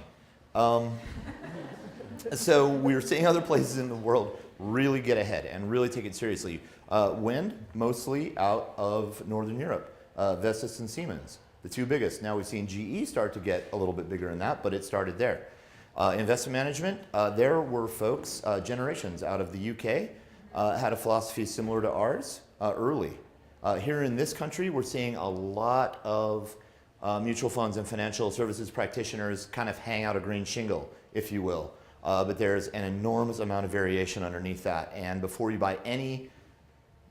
B: So we were seeing other places in the world really get ahead and really take it seriously. Wind, mostly out of Northern Europe. Vestas and Siemens, the two biggest. Now we've seen GE start to get a little bit bigger in that, but it started there. Investment management, there were folks, generations out of the UK, had a philosophy similar to ours early. Here in this country, we're seeing a lot of mutual funds and financial services practitioners kind of hang out a green shingle, if you will. But there's an enormous amount of variation underneath that. And before you buy any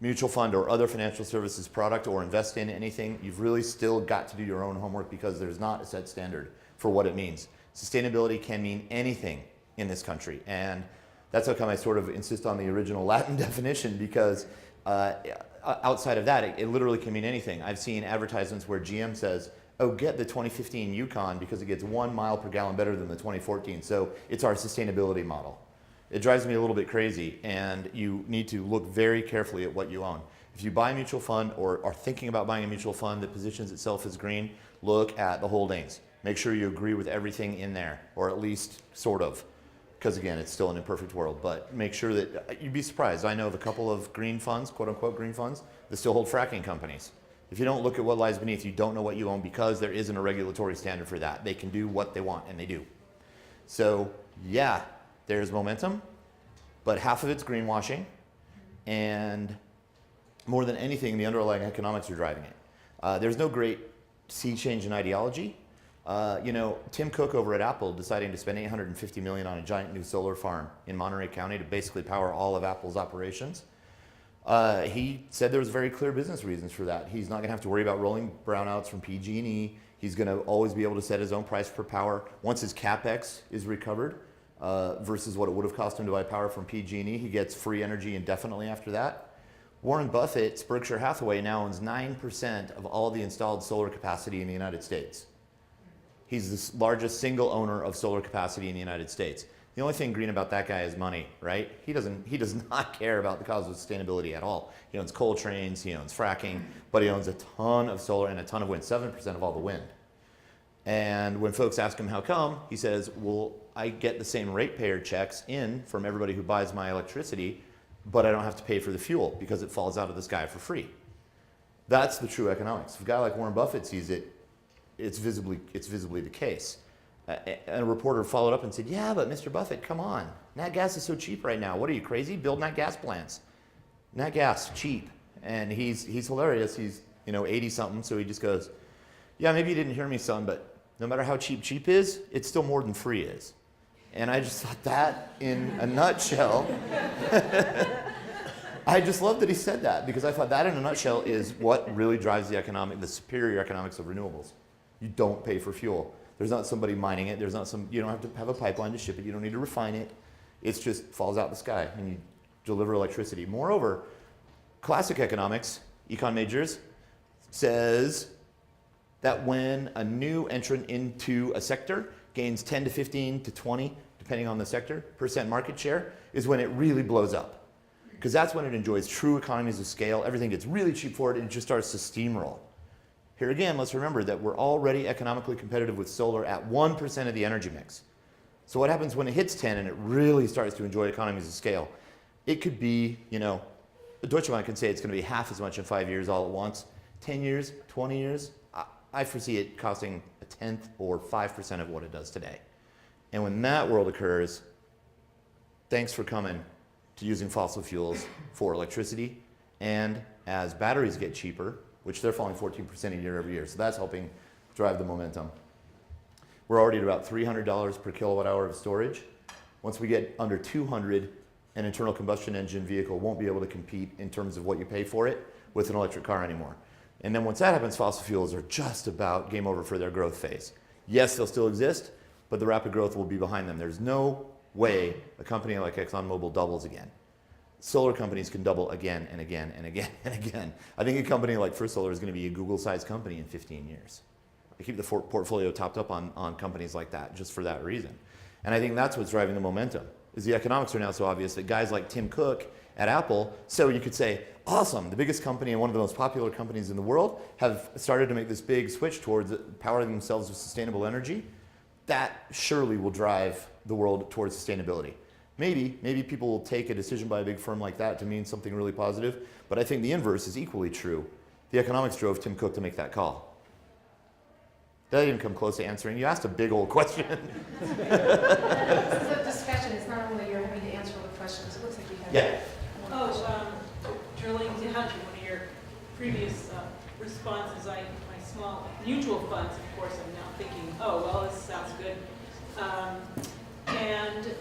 B: mutual fund or other financial services product or invest in anything, you've really still got to do your own homework because there's not a set standard for what it means. Sustainability can mean anything in this country. And that's how come I sort of insist on the original Latin definition, because outside of that, it literally can mean anything. I've seen advertisements where GM says, oh, get the 2015 Yukon because it gets 1 mile per gallon better than the 2014. So it's our sustainability model. It drives me a little bit crazy, and you need to look very carefully at what you own. If you buy a mutual fund or are thinking about buying a mutual fund that positions itself as green, look at the holdings. Make sure you agree with everything in there, or at least sort of, because again, it's still an imperfect world, but make sure that, you'd be surprised. I know of a couple of green funds, quote unquote green funds, that still hold fracking companies. If you don't look at what lies beneath, you don't know what you own because there isn't a regulatory standard for that. They can do what they want, and they do. So yeah, there's momentum, but half of it's greenwashing, and more than anything, the underlying economics are driving it. There's no great sea change in ideology. Tim Cook over at Apple deciding to spend $850 million on a giant new solar farm in Monterey County to basically power all of Apple's operations. He said there was very clear business reasons for that. He's not going to have to worry about rolling brownouts from PG&E. He's going to always be able to set his own price per power once his capex is recovered versus what it would have cost him to buy power from PG&E. He gets free energy indefinitely after that. Warren Buffett's Berkshire Hathaway now owns 9% of all the installed solar capacity in the United States. He's the largest single owner of solar capacity in the United States. The only thing green about that guy is money, right? He does not care about the cause of sustainability at all. He owns coal trains, he owns fracking, but he owns a ton of solar and a ton of wind, 7% of all the wind. And when folks ask him how come, he says, well, I get the same ratepayer checks in from everybody who buys my electricity, but I don't have to pay for the fuel because it falls out of the sky for free. That's the true economics. If a guy like Warren Buffett sees it, it's visibly the case. And a reporter followed up and said, yeah, but Mr. Buffett, come on. Nat gas is so cheap right now. What are you, crazy? Build nat gas plants. Nat gas, cheap. And he's hilarious. He's 80-something, so he just goes, yeah, maybe you didn't hear me, son, but no matter how cheap is, it's still more than free is. And I just thought that in a nutshell. I just love that he said that, because I thought that in a nutshell is what really drives the superior economics of renewables. You don't pay for fuel. There's not somebody mining it. You don't have to have a pipeline to ship it. You don't need to refine it. It just falls out the sky and you deliver electricity. Moreover, classic economics, econ majors, says that when a new entrant into a sector gains 10 to 15 to 20, depending on the sector, % market share, is when it really blows up. Because that's when it enjoys true economies of scale. Everything gets really cheap for it and it just starts to steamroll. Here again, let's remember that we're already economically competitive with solar at 1% of the energy mix. So what happens when it hits 10 and it really starts to enjoy economies of scale? It could be, Deutsche Bank can say it's going to be half as much in 5 years all at once. 10 years, 20 years, I foresee it costing a tenth or 5% of what it does today. And when that world occurs, thanks for coming to using fossil fuels for electricity. And as batteries get cheaper, which they're falling 14% a year every year, so that's helping drive the momentum. We're already at about $300 per kilowatt hour of storage. Once we get under 200, an internal combustion engine vehicle won't be able to compete in terms of what you pay for it with an electric car anymore. And then once that happens, fossil fuels are just about game over for their growth phase. Yes, they'll still exist, but the rapid growth will be behind them. There's no way a company like ExxonMobil doubles again. Solar companies can double again and again and again and again. I think a company like First Solar is going to be a Google-sized company in 15 years. I keep the portfolio topped up on companies like that just for that reason. And I think that's what's driving the momentum, is the economics are now so obvious that guys like Tim Cook at Apple. So you could say, awesome, the biggest company and one of the most popular companies in the world have started to make this big switch towards powering themselves with sustainable energy. That surely will drive the world towards sustainability. Maybe people will take a decision by a big firm like that to mean something really positive, but I think the inverse is equally true. The economics drove Tim Cook to make that call. That didn't come close to answering. You asked a big old question.
A: This is a discussion, it's not only you're having to answer all the questions, it looks like you have.
B: Yeah.
I: Drilling down to one of your previous responses, my small mutual funds, of course, I'm now thinking, oh, well, this sounds good. And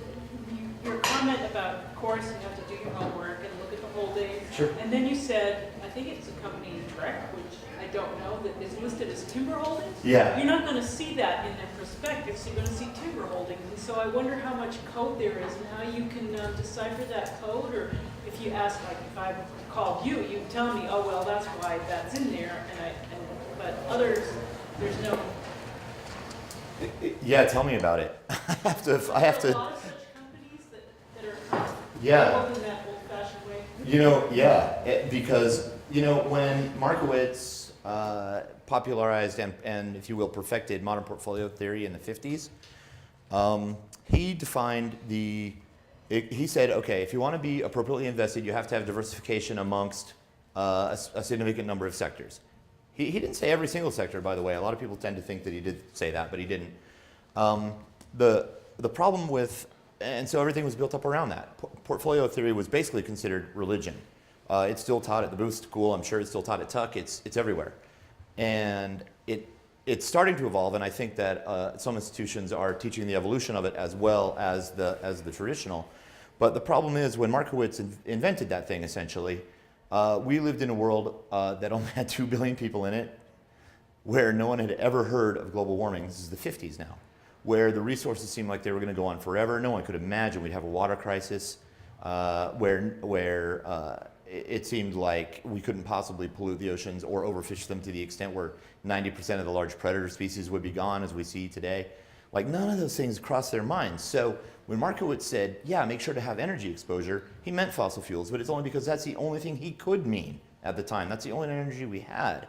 I: your comment about, of course, you have to do your homework and look at the holdings.
B: Sure.
I: And then you said, I think it's a company, Trek, which I don't know, that is listed as timber holdings.
B: Yeah.
I: You're not going to see that in their prospectus. You're going to see timber holdings. And so I wonder how much code there is and how you can decipher that code. Or if you ask, like if I called you, you'd tell me, oh, well, that's why that's in there. But others, there's no.
B: Yeah, tell me about it. I have
I: There are a lot of such companies that are
B: Yeah.
I: in that old-fashioned way.
B: Because, when Markowitz popularized and, if you will, perfected modern portfolio theory in the 50s, he defined he said, okay, if you want to be appropriately invested, you have to have diversification amongst a significant number of sectors. He didn't say every single sector, by the way. A lot of people tend to think that he did say that, but he didn't. The problem with, and so everything was built up around that. Portfolio theory was basically considered religion. It's still taught at the Booth School. I'm sure it's still taught at Tuck. It's everywhere. And it's starting to evolve, and I think that some institutions are teaching the evolution of it as well as the traditional. But the problem is when Markowitz invented that thing, essentially, we lived in a world that only had 2 billion people in it, where no one had ever heard of global warming. This is the 50s now, where the resources seemed like they were going to go on forever. No one could imagine we'd have a water crisis, where it seemed like we couldn't possibly pollute the oceans or overfish them to the extent where 90% of the large predator species would be gone, as we see today. Like, none of those things crossed their minds. So when Markowitz said, yeah, make sure to have energy exposure, he meant fossil fuels, but it's only because that's the only thing he could mean at the time. That's the only energy we had.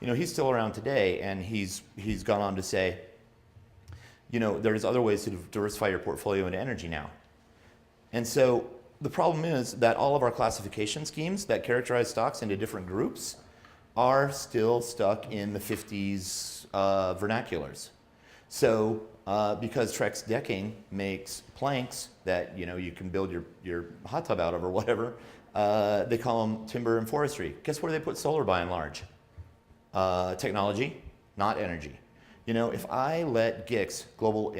B: He's still around today, and he's gone on to say, there's other ways to diversify your portfolio into energy now. And so the problem is that all of our classification schemes that characterize stocks into different groups are still stuck in the 50s vernaculars. So because Trex decking makes planks that you can build your hot tub out of or whatever, they call them timber and forestry. Guess where they put solar by and large? Technology, not energy. If I let GICS, Global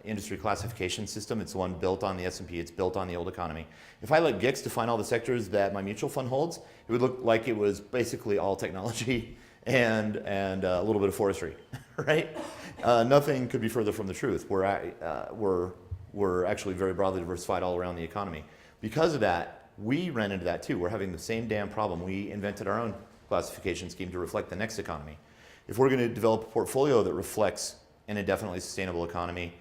B: Industry Classification System, it's the one built on the S&P, it's built on the old economy. If I let GICS define all the sectors that my mutual fund holds, it would look like it was basically all technology and a little bit of forestry, right? Nothing could be further from the truth. We're actually very broadly diversified all around the economy. Because of that, we ran into that too. We're having the same damn problem. We invented our own classification scheme to reflect the next economy. If we're going to develop a portfolio that reflects an indefinitely sustainable economy,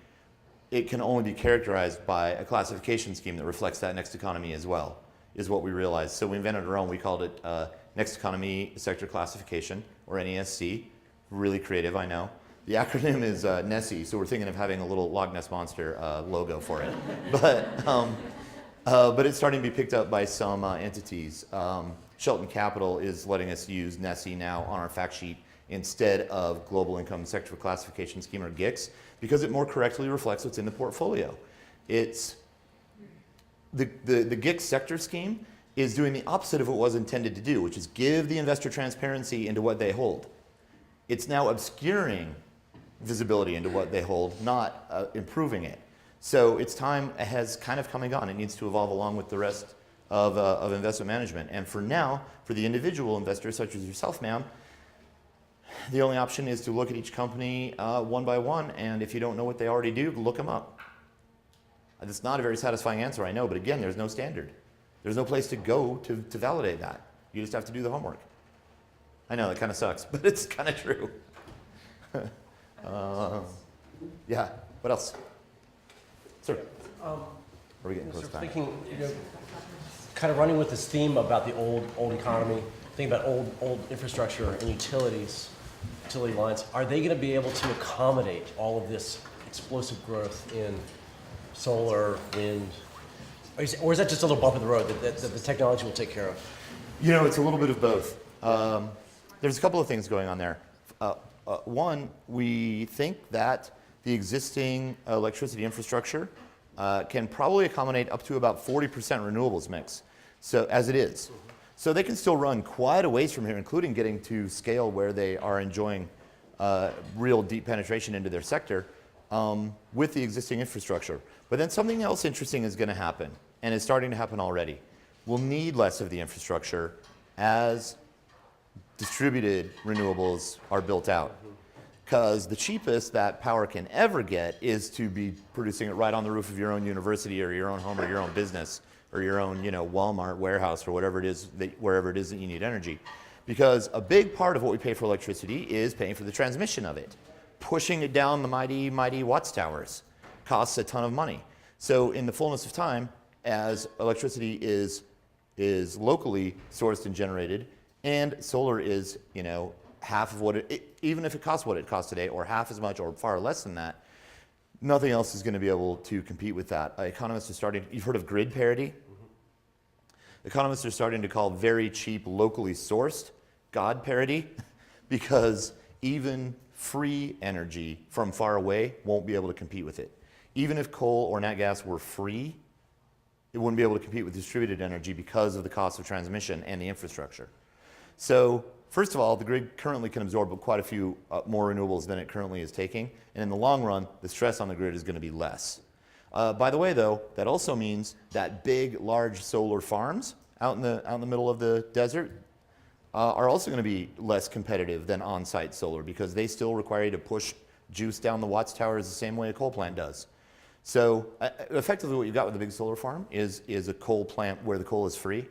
B: it can only be characterized by a classification scheme that reflects that next economy as well, is what we realized. So we invented our own. We called it Next Economy Sector Classification, or NESC. Really creative, I know. The acronym is NESI, so we're thinking of having a little Loch Ness Monster logo for it. But it's starting to be picked up by some entities. Shelton Capital is letting us use NESI now on our fact sheet instead of Global Income Sector Classification Scheme, or GICS, because it more correctly reflects what's in the portfolio. It's the GICS sector scheme is doing the opposite of what it was intended to do, which is give the investor transparency into what they hold. It's now obscuring visibility into what they hold, not improving it. So its time has kind of come and gone. It needs to evolve along with the rest of investment management. And for now, for the individual investors such as yourself, ma'am, the only option is to look at each company one by one, and if you don't know what they already do, look them up. It's not a very satisfying answer, I know, but again, there's no standard. There's no place to go to validate that. You just have to do the homework. I know, that kind of sucks, but it's kind of true. Yeah, what else? Sir? Are we getting close to time?
J: Thinking, kind of running with this theme about the old economy, thinking about old infrastructure and utility lines, are they going to be able to accommodate all of this explosive growth in solar, wind, or is that just a little bump in the road that the technology will take care of?
B: You know, it's a little bit of both. There's a couple of things going on there. One, we think that the existing electricity infrastructure can probably accommodate up to about 40% renewables mix, so as it is. So they can still run quite a ways from here, including getting to scale where they are enjoying real deep penetration into their sector with the existing infrastructure. But then something else interesting is going to happen, and it's starting to happen already. We'll need less of the infrastructure as distributed renewables are built out. Because the cheapest that power can ever get is to be producing it right on the roof of your own university or your own home or your own business or your own, Walmart warehouse or whatever it is, wherever it is that you need energy. Because a big part of what we pay for electricity is paying for the transmission of it. Pushing it down the mighty, mighty watts towers costs a ton of money. So in the fullness of time, as electricity is locally sourced and generated, and solar is, half of what even if it costs what it costs today, or half as much, or far less than that, nothing else is going to be able to compete with that. Economists are starting, you've heard of grid parity? Economists are starting to call very cheap, locally sourced God parity, because even free energy from far away won't be able to compete with it. Even if coal or nat gas were free, it wouldn't be able to compete with distributed energy because of the cost of transmission and the infrastructure. So, first of all, the grid currently can absorb quite a few more renewables than it currently is taking, and in the long run, the stress on the grid is going to be less. By the way, though, that also means that big, large solar farms out in the middle of the desert are also going to be less competitive than on-site solar, because they still require you to push juice down the watts towers the same way a coal plant does. So, effectively, what you've got with a big solar farm is a coal plant where the coal is free.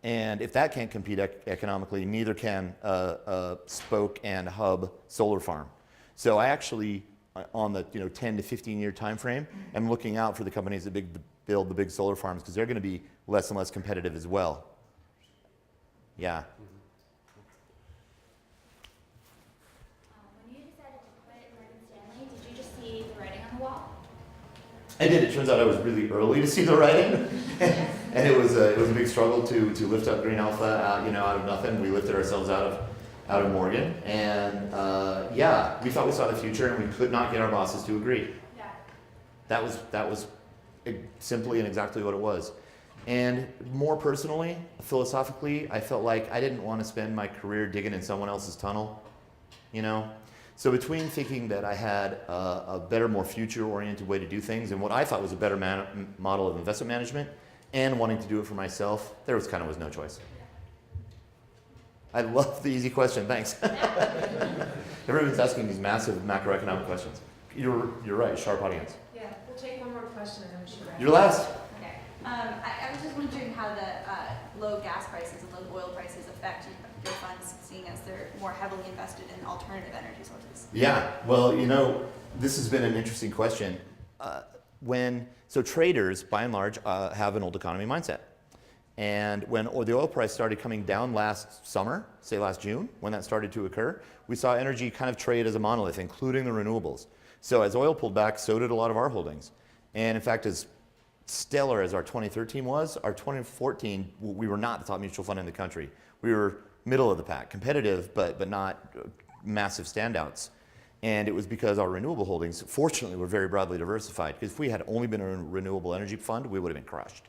B: And if that can't compete economically, neither can a spoke and hub solar farm. So I actually, on the 10 to 15 year time frame, am looking out for the companies that build the big solar farms, because they're going to be less and less competitive as well. Yeah.
K: When you decided to quit Morgan Stanley, did you just see the writing on the wall?
B: I did. It turns out I was really early to see the writing. And it was a big struggle to lift up Green Alpha out of nothing. We lifted ourselves out of Morgan, and we thought we saw the future, and we could not get our bosses to agree.
K: Yeah.
B: That was simply and exactly what it was. And more personally, philosophically, I felt like I didn't want to spend my career digging in someone else's tunnel, So between thinking that I had a better, more future-oriented way to do things, and what I thought was a better model of investment management, and wanting to do it for myself, there was no choice. I love the easy question, thanks. Everyone's asking these massive macroeconomic questions. You're right, sharp audience.
A: Yeah, we'll take one more question and then we should wrap.
B: You're last.
C: Okay. I was just wondering how the low gas prices and low oil prices affect your funds, seeing as they're more heavily invested in alternative energy sources.
B: Yeah, well, this has been an interesting question. So traders, by and large, have an old economy mindset. And when the oil price started coming down last summer, say last June, when that started to occur, we saw energy kind of trade as a monolith, including the renewables. So as oil pulled back, so did a lot of our holdings. And in fact, as stellar as our 2013 was, our 2014, we were not the top mutual fund in the country. We were middle of the pack, competitive, but not massive standouts. And it was because our renewable holdings, fortunately, were very broadly diversified. Because if we had only been a renewable energy fund, we would have been crushed.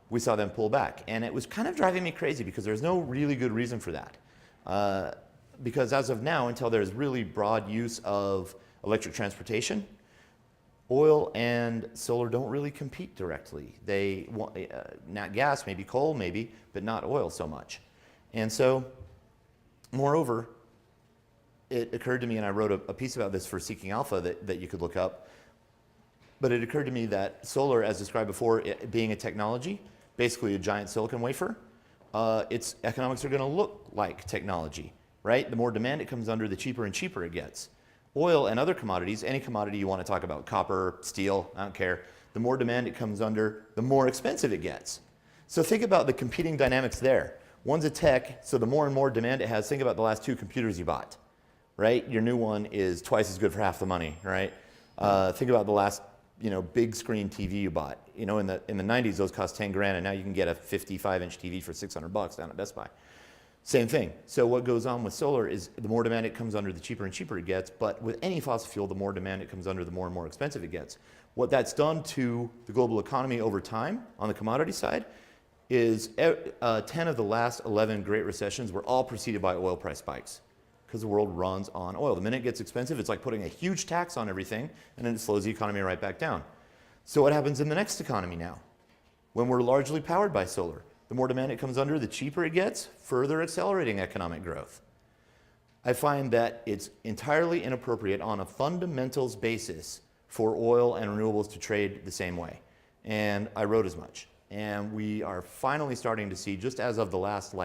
B: We saw them pull back. And it was kind of driving me crazy, because there's no really good reason for that. Because as of now, until there's really broad use of electric transportation, oil and solar don't really compete directly. They want nat gas, maybe coal, maybe, but not oil so much. And so, moreover, it occurred to me, and I wrote a piece about this for Seeking Alpha that you could look up, but it occurred to me that solar, as described before, it being a technology, basically a giant silicon wafer, its economics are going to look like technology, right? The more demand it comes under, the cheaper and cheaper it gets. Oil and other commodities, any commodity you want to talk about, copper, steel, I don't care, the more demand it comes under, the more expensive it gets. So think about the competing dynamics there. One's a tech, so the more and more demand it has, think about the last 2 computers you bought, right? Your new one is twice as good for half the money, right? Think about the last, big screen TV you bought. In the 90s, those cost 10 grand, and now you can get a 55-inch TV for $600 down at Best Buy. Same thing. So what goes on with solar is the more demand it comes under, the cheaper and cheaper it gets. But with any fossil fuel, the more demand it comes under, the more and more expensive it gets. What that's done to the global economy over time on the commodity side is 10 of the last 11 great recessions were all preceded by oil price spikes because the world runs on oil. The minute it gets expensive, it's like putting a huge tax on everything, and then it slows the economy right back down. So what happens in the next economy now? When we're largely powered by solar, the more demand it comes under, the cheaper it gets, further accelerating economic growth. I find that it's entirely inappropriate on a fundamentals basis for oil and renewables to trade the same way. And I wrote as much. And we are finally starting to see, just as of the last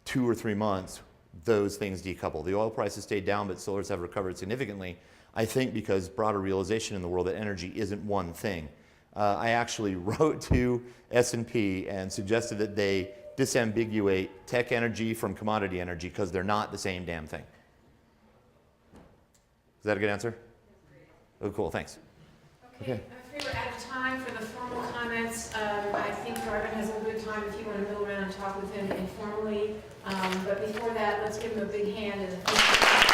B: 2 or 3 months, those things decouple. The oil prices stayed down, but solars have recovered significantly, I think because broader realization in the world that energy isn't one thing. I actually wrote to S&P and suggested that they disambiguate tech energy from commodity energy because they're not the same damn thing. Is that a good answer? Oh, cool, thanks.
A: Okay, I'm afraid we're out of time for the formal comments. I think Garvin has a good time if you want to go around and talk with him informally. But before that, let's give him a big hand and